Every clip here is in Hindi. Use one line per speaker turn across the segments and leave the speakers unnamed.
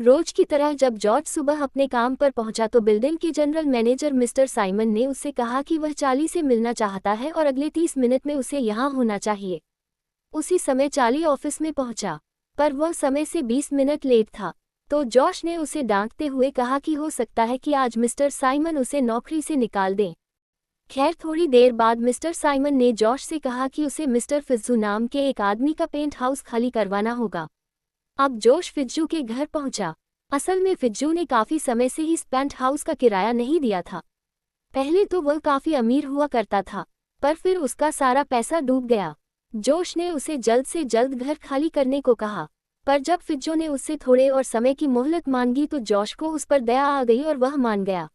रोज की तरह जब जॉर्ज सुबह अपने काम पर पहुंचा तो बिल्डिंग के जनरल मैनेजर मिस्टर साइमन ने उससे कहा कि वह चार्ली से मिलना चाहता है और अगले 30 मिनट में उसे यहाँ होना चाहिए। उसी समय चार्ली ऑफिस में पहुंचा, पर वह समय से 20 मिनट लेट था। तो जॉश ने उसे डांटते हुए कहा कि हो सकता है कि आज मिस्टर साइमन उसे नौकरी से निकाल दें। खैर थोड़ी देर बाद मिस्टर साइमन ने जॉश से कहा कि उसे मिस्टर फिट्जू नाम के एक आदमी का पेंट हाउस खाली करवाना होगा। अब जोश फिट्जू के घर पहुंचा। असल में फिट्जू ने काफी समय से ही इस पेंट हाउस का किराया नहीं दिया था। पहले तो वह काफी अमीर हुआ करता था, पर फिर उसका सारा पैसा डूब गया। जोश ने उसे जल्द से जल्द घर खाली करने को कहा, पर जब फिट्जू ने उससे थोड़े और समय की मोहलत मांगी तो जॉश को उस पर दया आ गई और वह मान गया।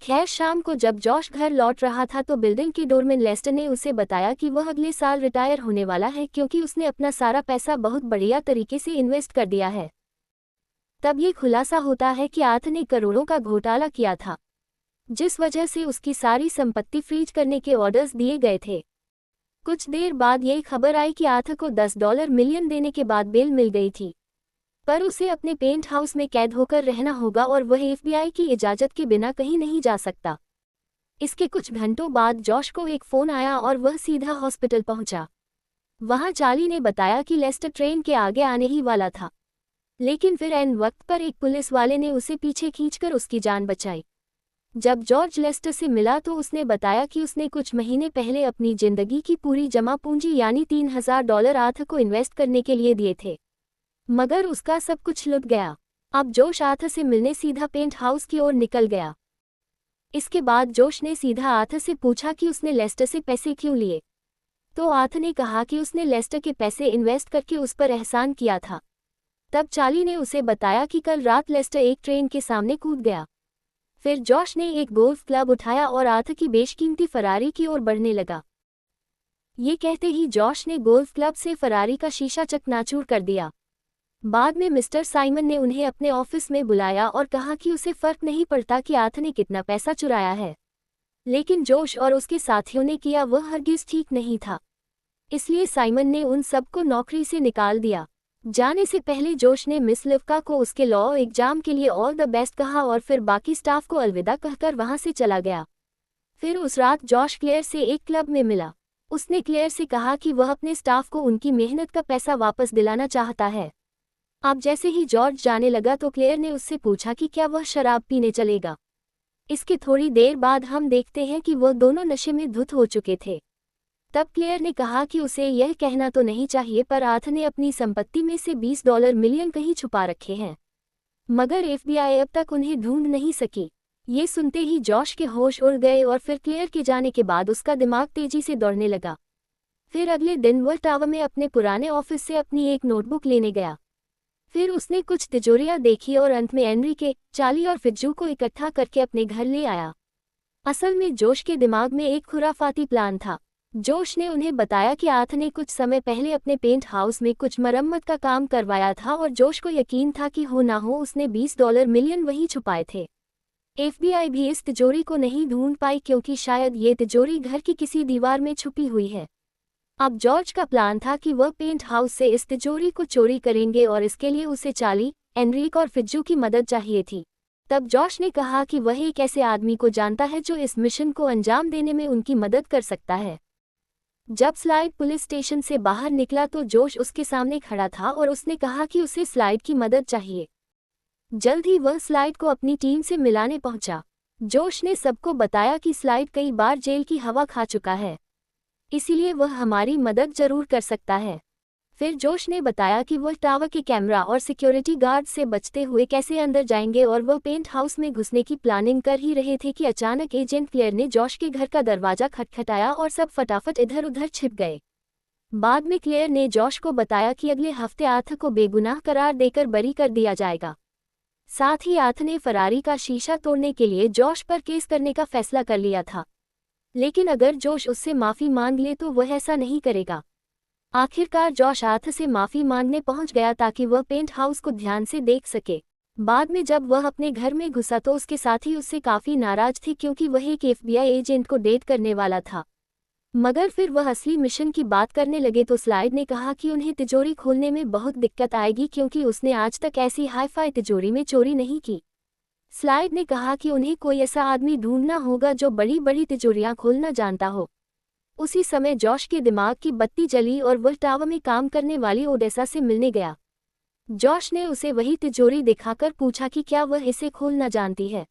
खैर शाम को जब जॉश घर लौट रहा था तो बिल्डिंग के डोरमैन लेस्टर ने उसे बताया कि वह अगले साल रिटायर होने वाला है, क्योंकि उसने अपना सारा पैसा बहुत बढ़िया तरीके से इन्वेस्ट कर दिया है। तब ये खुलासा होता है कि आर्थ ने करोड़ों का घोटाला किया था, जिस वजह से उसकी सारी संपत्ति फ्रीज करने के ऑर्डर्स दिए गए थे। कुछ देर बाद ये खबर आई कि आर्थ को $10 मिलियन देने के बाद बेल मिल गई थी, पर उसे अपने पेंट हाउस में कैद होकर रहना होगा और वह FBI की इजाज़त के बिना कहीं नहीं जा सकता। इसके कुछ घंटों बाद जॉश को एक फ़ोन आया और वह सीधा हॉस्पिटल पहुंचा। वहां चार्ली ने बताया कि लेस्टर ट्रेन के आगे आने ही वाला था, लेकिन फिर ऐन वक्त पर एक पुलिस वाले ने उसे पीछे खींचकर उसकी जान बचाई। जब जॉर्ज लेस्टर से मिला तो उसने बताया कि उसने कुछ महीने पहले अपनी जिंदगी की पूरी जमा पूंजी यानी $3000 आर्थ को इन्वेस्ट करने के लिए दिए थे, मगर उसका सब कुछ लुट गया। अब जोश आर्थ से मिलने सीधा पेंट हाउस की ओर निकल गया। इसके बाद जोश ने सीधा आर्थ से पूछा कि उसने लेस्टर से पैसे क्यों लिए, तो आर्थ ने कहा कि उसने लेस्टर के पैसे इन्वेस्ट करके उस पर एहसान किया था। तब चार्ली ने उसे बताया कि कल रात लेस्टर एक ट्रेन के सामने कूद गया। फिर जॉश ने एक गोल्फ क्लब उठाया और आर्थ की बेशकीमती फरारी की ओर बढ़ने लगा। ये कहते ही जॉश ने गोल्फ क्लब से फरारी का शीशा चकनाचूर कर दिया। बाद में मिस्टर साइमन ने उन्हें अपने ऑफिस में बुलाया और कहा कि उसे फर्क नहीं पड़ता कि आर्थ ने कितना पैसा चुराया है, लेकिन जोश और उसके साथियों ने किया वह हरगिज ठीक नहीं था। इसलिए साइमन ने उन सबको नौकरी से निकाल दिया। जाने से पहले जोश ने मिस लिवका को उसके लॉ एग्जाम के लिए ऑल द बेस्ट कहा और फिर बाकी स्टाफ को अलविदा कहकर वहां से चला गया। फिर उस रात जॉश क्लेयर से एक क्लब में मिला। उसने क्लेयर से कहा कि वह अपने स्टाफ को उनकी मेहनत का पैसा वापस दिलाना चाहता है। अब जैसे ही जॉर्ज जाने लगा तो क्लेयर ने उससे पूछा कि क्या वह शराब पीने चलेगा। इसके थोड़ी देर बाद हम देखते हैं कि वह दोनों नशे में धुत हो चुके थे। तब क्लेयर ने कहा कि उसे यह कहना तो नहीं चाहिए, पर आर्थ ने अपनी संपत्ति में से $20 मिलियन कहीं छुपा रखे हैं, मगर FBI अब तक उन्हें ढूंढ नहीं सकी। ये सुनते ही जॉश के होश उड़ गए और फिर क्लेयर के जाने के बाद उसका दिमाग तेजी से दौड़ने लगा। फिर अगले दिन वह टावर में अपने पुराने ऑफिस से अपनी एक नोटबुक लेने गया। फिर उसने कुछ तिजोरियां देखी और अंत में एनरिके, चार्ली और फिट्जू को इकट्ठा करके अपने घर ले आया। असल में जोश के दिमाग में एक खुराफाती प्लान था। जोश ने उन्हें बताया कि आर्थ ने कुछ समय पहले अपने पेंट हाउस में कुछ मरम्मत का काम करवाया था और जोश को यकीन था कि हो ना हो उसने $20 मिलियन वहीं छुपाए थे। FBI भी इस तिजोरी को नहीं ढूंढ पाई, क्योंकि शायद ये तिजोरी घर की किसी दीवार में छुपी हुई है। अब जॉर्ज का प्लान था कि वह पेंट हाउस से इस तिजोरी को चोरी करेंगे और इसके लिए उसे चार्ली, एनरिक और फिट्जू की मदद चाहिए थी। तब जॉश ने कहा कि वह एक ऐसे आदमी को जानता है जो इस मिशन को अंजाम देने में उनकी मदद कर सकता है। जब स्लाइड पुलिस स्टेशन से बाहर निकला तो जोश उसके सामने खड़ा था और उसने कहा कि उसे स्लाइड की मदद चाहिए। जल्द ही वह स्लाइड को अपनी टीम से मिलाने पहुंचा। जोश ने सबको बताया कि स्लाइड कई बार जेल की हवा खा चुका है, इसीलिए वह हमारी मदद जरूर कर सकता है। फिर जोश ने बताया कि वह टावर के कैमरा और सिक्योरिटी गार्ड से बचते हुए कैसे अंदर जाएंगे और वह पेंट हाउस में घुसने की प्लानिंग कर ही रहे थे कि अचानक एजेंट क्लेयर ने जॉश के घर का दरवाजा खटखटाया और सब फटाफट इधर उधर छिप गए। बाद में क्लेयर ने जॉश को बताया कि अगले हफ्ते आर्थ को बेगुनाह करार देकर बरी कर दिया जाएगा। साथ ही आर्थ ने फरारी का शीशा तोड़ने के लिए जॉश पर केस करने का फैसला कर लिया था, लेकिन अगर जोश उससे माफ़ी मांग ले तो वह ऐसा नहीं करेगा। आखिरकार जॉश आर्थ से माफ़ी मांगने पहुंच गया ताकि वह पेंट हाउस को ध्यान से देख सके। बाद में जब वह अपने घर में घुसा तो उसके साथी उससे काफ़ी नाराज थे, क्योंकि वह एक FBI एजेंट को डेट करने वाला था। मगर फिर वह असली मिशन की बात करने लगे तो स्लाइड ने कहा कि उन्हें तिजोरी खोलने में बहुत दिक्कत आएगी क्योंकि उसने आज तक ऐसी हाई-फाई तिजोरी में चोरी नहीं की। स्लाइड ने कहा कि उन्हें कोई ऐसा आदमी ढूंढना होगा जो बड़ी-बड़ी तिजोरियां खोलना जानता हो। उसी समय जॉश के दिमाग की बत्ती जली और वह टावर में काम करने वाली ओडेसा से मिलने गया। जॉश ने उसे वही तिजोरी दिखाकर पूछा कि क्या वह इसे खोलना जानती है।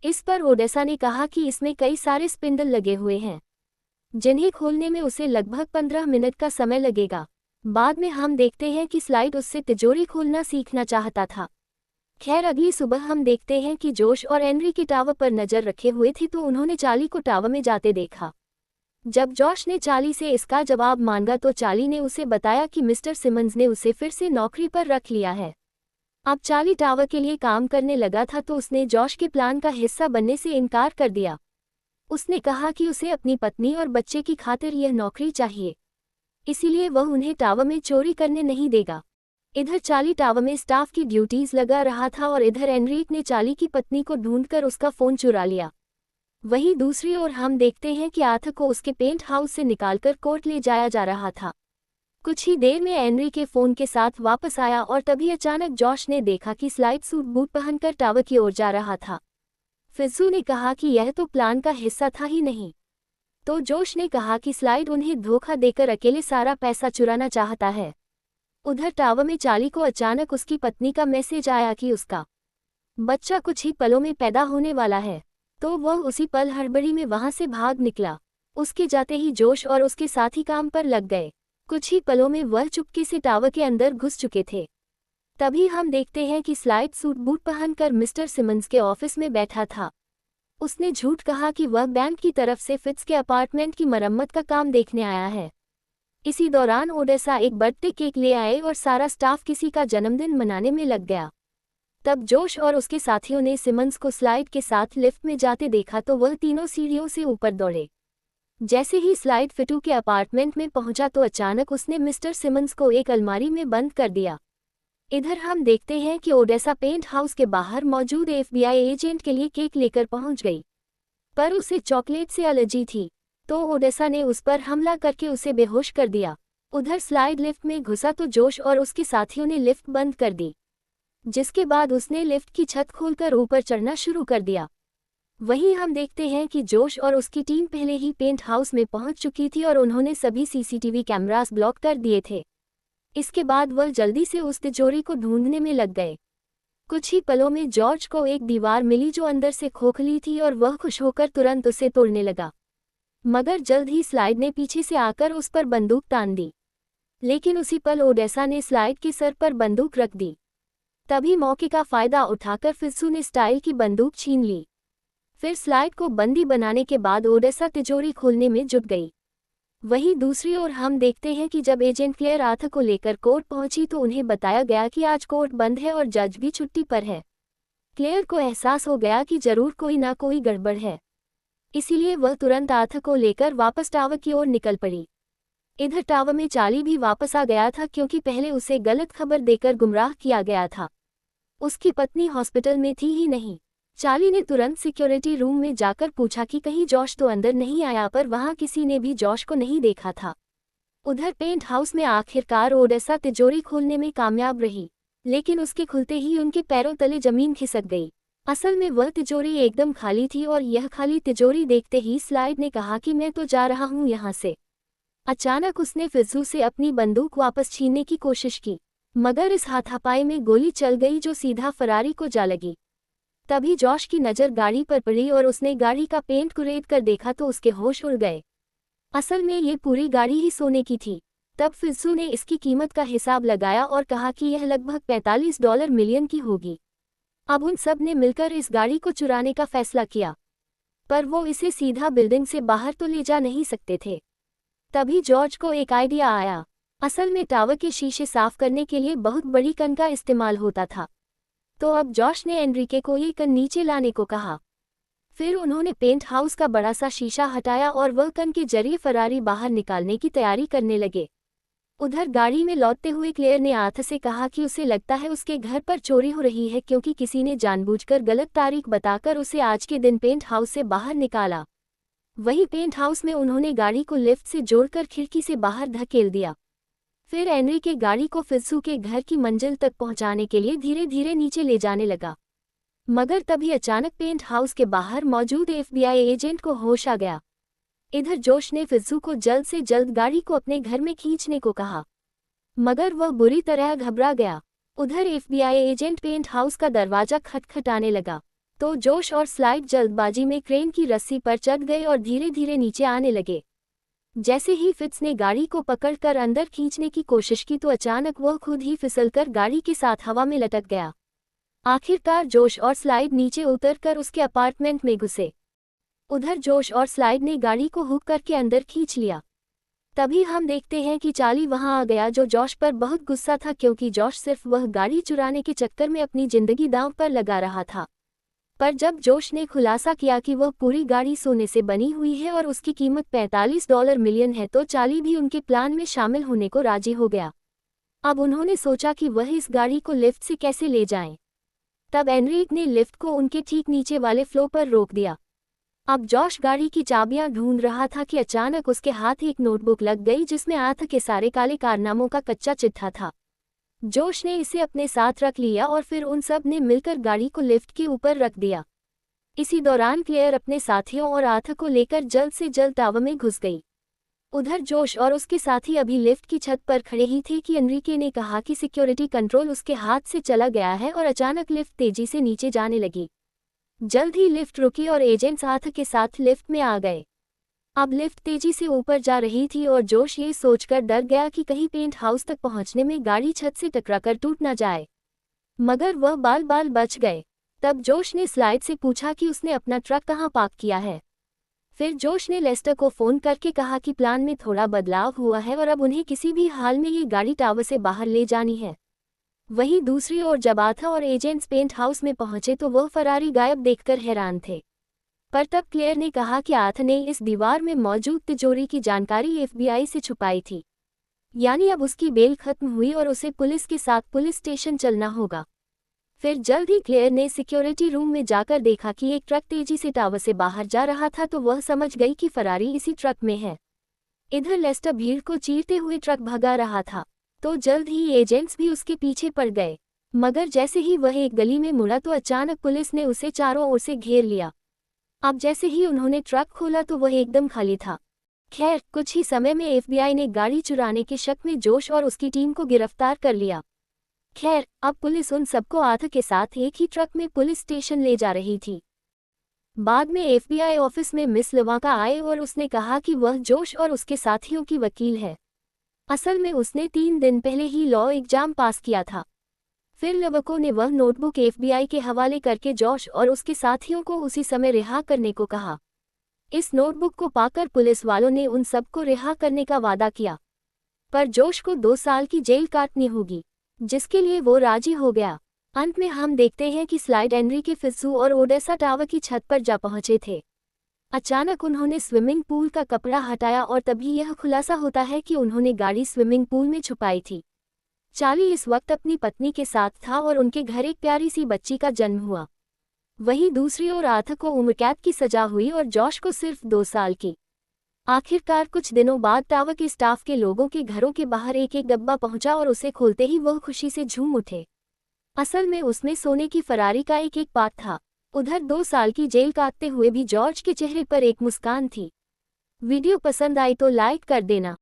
इस पर ओडेसा ने कहा कि इसमें कई सारे स्पिंडल लगे हुए हैं, जिन्हें खोलने में उसे लगभग 15 मिनट का समय लगेगा। बाद में हम देखते हैं कि स्लाइड उससे तिजोरी खोलना सीखना चाहता था। खैर अगली सुबह हम देखते हैं कि जोश और एनरी टावर पर नज़र रखे हुए थे तो उन्होंने चार्ली को टावर में जाते देखा। जब जॉश ने चार्ली से इसका जवाब मांगा तो चार्ली ने उसे बताया कि मिस्टर सिमंस ने उसे फिर से नौकरी पर रख लिया है। अब चार्ली टावर के लिए काम करने लगा था तो उसने जॉश के प्लान का हिस्सा बनने से इनकार कर दिया। उसने कहा कि उसे अपनी पत्नी और बच्चे की खातिर यह नौकरी चाहिए, इसीलिए वह उन्हें टावर में चोरी करने नहीं देगा। इधर चार्ली टावर में स्टाफ की ड्यूटीज लगा रहा था और इधर एनरिक ने चार्ली की पत्नी को ढूंढकर उसका फ़ोन चुरा लिया। वहीं दूसरी ओर हम देखते हैं कि आर्थर को उसके पेंट हाउस से निकालकर कोर्ट ले जाया जा रहा था। कुछ ही देर में एनरी के फ़ोन के साथ वापस आया और तभी अचानक जॉश ने देखा कि स्लाइड सूट बूट पहनकर टावर की ओर जा रहा था। फिज्जू ने कहा कि यह तो प्लान का हिस्सा था ही नहीं। तो जोश ने कहा कि स्लाइड उन्हें धोखा देकर अकेले सारा पैसा चुराना चाहता है। उधर टावर में चार्ली को अचानक उसकी पत्नी का मैसेज आया कि उसका बच्चा कुछ ही पलों में पैदा होने वाला है, तो वह उसी पल हड़बड़ी में वहां से भाग निकला। उसके जाते ही जोश और उसके साथी काम पर लग गए। कुछ ही पलों में वह चुपके से टावर के अंदर घुस चुके थे। तभी हम देखते हैं कि स्लाइड सूट बूट पहनकर मिस्टर सिमंस के ऑफिस में बैठा था। उसने झूठ कहा कि वह बैंक की तरफ से फिट्स के अपार्टमेंट की मरम्मत का काम देखने आया है। इसी दौरान ओडेसा एक बर्थडे केक ले आए और सारा स्टाफ किसी का जन्मदिन मनाने में लग गया। तब जोश और उसके साथियों ने सिमंस को स्लाइड के साथ लिफ्ट में जाते देखा तो वह तीनों सीढ़ियों से ऊपर दौड़े। जैसे ही स्लाइड फिटू के अपार्टमेंट में पहुंचा तो अचानक उसने मिस्टर सिमंस को एक अलमारी में बंद कर दिया। इधर हम देखते हैं कि ओडेसा पेंट हाउस के बाहर मौजूद एफबीआई एजेंट के लिए केक लेकर पहुंच गई, पर उसे चॉकलेट से एलर्जी थी, तो ओडेसा ने उस पर हमला करके उसे बेहोश कर दिया। उधर स्लाइड लिफ्ट में घुसा तो जोश और उसके साथियों ने लिफ्ट बंद कर दी, जिसके बाद उसने लिफ्ट की छत खोलकर ऊपर चढ़ना शुरू कर दिया। वहीं हम देखते हैं कि जोश और उसकी टीम पहले ही पेंट हाउस में पहुंच चुकी थी और उन्होंने सभी सीसीटीवी कैमरास ब्लॉक कर दिए थे। इसके बाद वह जल्दी से उस तिजोरी को ढूंढने में लग गए। कुछ ही पलों में जॉर्ज को एक दीवार मिली जो अंदर से खोखली थी और वह खुश होकर तुरंत उसे तोड़ने लगा। मगर जल्द ही स्लाइड ने पीछे से आकर उस पर बंदूक तान दी, लेकिन उसी पल ओडेसा ने स्लाइड के सर पर बंदूक रख दी। तभी मौके का फायदा उठाकर फिज्जू ने स्टाइल की बंदूक छीन ली। फिर स्लाइड को बंदी बनाने के बाद ओडेसा तिजोरी खोलने में जुट गई। वहीं दूसरी ओर हम देखते हैं कि जब एजेंट क्लेयर आर्थर को लेकर कोर्ट पहुंची तो उन्हें बताया गया कि आज कोर्ट बंद है और जज भी छुट्टी पर है। क्लेयर को एहसास हो गया कि जरूर कोई ना कोई गड़बड़ है, इसीलिए वह तुरंत आर्थर को लेकर वापस टावर की ओर निकल पड़ी। इधर टावर में चार्ली भी वापस आ गया था क्योंकि पहले उसे गलत खबर देकर गुमराह किया गया था। उसकी पत्नी हॉस्पिटल में थी ही नहीं। चार्ली ने तुरंत सिक्योरिटी रूम में जाकर पूछा कि कहीं जॉश तो अंदर नहीं आया, पर वहां किसी ने भी जॉश को नहीं देखा था। उधर पेंट हाउस में आखिरकार ओडेसा तिजोरी खोलने में कामयाब रही, लेकिन उसके खुलते ही उनके पैरों तले जमीन खिसक गई। असल में वह तिजोरी एकदम खाली थी और यह खाली तिजोरी देखते ही स्लाइड ने कहा कि मैं तो जा रहा हूं यहाँ से। अचानक उसने फिज्जू से अपनी बंदूक वापस छीनने की कोशिश की, मगर इस हाथापाई में गोली चल गई जो सीधा फरारी को जा लगी। तभी जॉश की नज़र गाड़ी पर पड़ी और उसने गाड़ी का पेंट कुरेद कर देखा तो उसके होश उड़ गए। असल में ये पूरी गाड़ी ही सोने की थी। तब फिज्जू ने इसकी कीमत का हिसाब लगाया और कहा कि यह लगभग $45 मिलियन की होगी। अब उन सब ने मिलकर इस गाड़ी को चुराने का फैसला किया, पर वो इसे सीधा बिल्डिंग से बाहर तो ले जा नहीं सकते थे। तभी जॉर्ज को एक आइडिया आया। असल में टावर के शीशे साफ करने के लिए बहुत बड़ी कन का इस्तेमाल होता था, तो अब जॉश ने एनरिके को ये कन नीचे लाने को कहा। फिर उन्होंने पेंट हाउस का बड़ा सा शीशा हटाया और वह कन के जरिए फरारी बाहर निकालने की तैयारी करने लगे। उधर गाड़ी में लौटते हुए क्लेयर ने आर्थर से कहा कि उसे लगता है उसके घर पर चोरी हो रही है क्योंकि किसी ने जानबूझकर गलत तारीख बताकर उसे आज के दिन पेंट हाउस से बाहर निकाला। वही पेंट हाउस में उन्होंने गाड़ी को लिफ्ट से जोड़कर खिड़की से बाहर धकेल दिया। फिर एनरिके गाड़ी को फित्सू के घर की मंजिल तक पहुंचाने के लिए धीरे धीरे नीचे ले जाने लगा। मगर तभी अचानक पेंट हाउस के बाहर मौजूद एफबीआई एजेंट को होश आ गया। इधर जोश ने फित्सू को जल्द से जल्द गाड़ी को अपने घर में खींचने को कहा, मगर वह बुरी तरह घबरा गया। उधर एफबीआई एजेंट पेंट हाउस का दरवाजा खटखटाने लगा तो जोश और स्लाइड जल्दबाजी में क्रेन की रस्सी पर चढ़ गए और धीरे धीरे नीचे आने लगे। जैसे ही फित्स ने गाड़ी को पकड़कर अंदर खींचने की कोशिश की तो अचानक वह खुद ही फिसलकर गाड़ी के साथ हवा में लटक गया। आखिरकार जोश और स्लाइड नीचे उतरकर उसके अपार्टमेंट में घुसे। उधर जोश और स्लाइड ने गाड़ी को हुक करके अंदर खींच लिया। तभी हम देखते हैं कि चार्ली वहां आ गया, जो जॉश पर बहुत गुस्सा था क्योंकि जॉश सिर्फ वह गाड़ी चुराने के चक्कर में अपनी जिंदगी दांव पर लगा रहा था। पर जब जोश ने खुलासा किया कि वह पूरी गाड़ी सोने से बनी हुई है और उसकी कीमत $45 मिलियन है तो चार्ली भी उनके प्लान में शामिल होने को राजी हो गया। अब उन्होंने सोचा कि वह इस गाड़ी को लिफ्ट से कैसे ले जाएं। तब एनरिक ने लिफ्ट को उनके ठीक नीचे वाले फ्लोर पर रोक दिया। अब जॉश गाड़ी की चाबियां ढूंढ रहा था कि अचानक उसके हाथ एक नोटबुक लग गई जिसमें आथ के सारे काले कारनामों का कच्चा चिट्ठा था। जोश ने इसे अपने साथ रख लिया और फिर उन सब ने मिलकर गाड़ी को लिफ्ट के ऊपर रख दिया। इसी दौरान क्लेयर अपने साथियों और आथ को लेकर जल्द से जल्द टावर में घुस गई। उधर जोश और उसके साथी अभी लिफ्ट की छत पर खड़े ही थे कि एनरिके ने कहा कि सिक्योरिटी कंट्रोल उसके हाथ से चला गया है और अचानक लिफ्ट तेजी से नीचे जाने लगी। जल्द ही लिफ्ट रुकी और एजेंट्स आथ के साथ लिफ्ट में आ गए। अब लिफ्ट तेजी से ऊपर जा रही थी और जोश ये सोचकर डर गया कि कहीं पेंट हाउस तक पहुंचने में गाड़ी छत से टकराकर टूट न जाए, मगर वह बाल बाल बच गए। तब जोश ने स्लाइड से पूछा कि उसने अपना ट्रक कहाँ पार्क किया है। फिर जोश ने लेस्टर को फ़ोन करके कहा कि प्लान में थोड़ा बदलाव हुआ है और अब उन्हें किसी भी हाल में ये गाड़ी टावर से बाहर ले जानी है। वहीं दूसरी ओर जब आथा और एजेंट्स पेंट हाउस में पहुंचे तो वह फरारी गायब देखकर हैरान थे। पर तब क्लेयर ने कहा कि आथ ने इस दीवार में मौजूद तिजोरी की जानकारी एफबीआई से छुपाई थी, यानी अब उसकी बेल खत्म हुई और उसे पुलिस के साथ पुलिस स्टेशन चलना होगा। फिर जल्द ही क्लेयर ने सिक्योरिटी रूम में जाकर देखा कि एक ट्रक तेजी से टावर से बाहर जा रहा था तो वह समझ गई कि फरारी इसी ट्रक में है। इधर लेस्टर भीड़ को चीरते हुए ट्रक भगा रहा था तो जल्द ही एजेंट्स भी उसके पीछे पड़ गए, मगर जैसे ही वह एक गली में मुड़ा तो अचानक पुलिस ने उसे चारों ओर से घेर लिया। अब जैसे ही उन्होंने ट्रक खोला तो वह एकदम खाली था। खैर, कुछ ही समय में एफबीआई ने गाड़ी चुराने के शक में जोश और उसकी टीम को गिरफ्तार कर लिया। खैर, अब पुलिस उन सबको आथ के साथ एक ही ट्रक में पुलिस स्टेशन ले जा रही थी। बाद में एफबीआई ऑफिस में मिस लवाका आए और उसने कहा कि वह जोश और उसके साथियों की वकील है। असल में उसने 3 दिन पहले ही लॉ एग्जाम पास किया था। फिर लवको ने वह नोटबुक एफबीआई के हवाले करके जोश और उसके साथियों को उसी समय रिहा करने को कहा। इस नोटबुक को पाकर पुलिस वालों ने उन सबको रिहा करने का वादा किया, पर जोश को 2 साल की जेल काटनी होगी, जिसके लिए वो राजी हो गया। अंत में हम देखते हैं कि स्लाइड एनरिके फित्सू और ओडेसा टावर की छत पर जा पहुंचे थे। अचानक उन्होंने स्विमिंग पूल का कपड़ा हटाया और तभी यह खुलासा होता है कि उन्होंने गाड़ी स्विमिंग पूल में छुपाई थी। चार्ली इस वक्त अपनी पत्नी के साथ था और उनके घर एक प्यारी सी बच्ची का जन्म हुआ। वहीं दूसरी ओर आथ को उम्रकैद की सजा हुई और जॉश को सिर्फ 2 साल की। आखिरकार कुछ दिनों बाद टावर के स्टाफ के लोगों के घरों के बाहर एक एक डब्बा पहुंचा और उसे खोलते ही वह खुशी से झूम उठे। असल में उसमें सोने की फरारी का एक एक पार्ट था। उधर 2 साल की जेल काटते हुए भी जॉर्ज के चेहरे पर एक मुस्कान थी। वीडियो पसंद आई तो लाइक कर देना।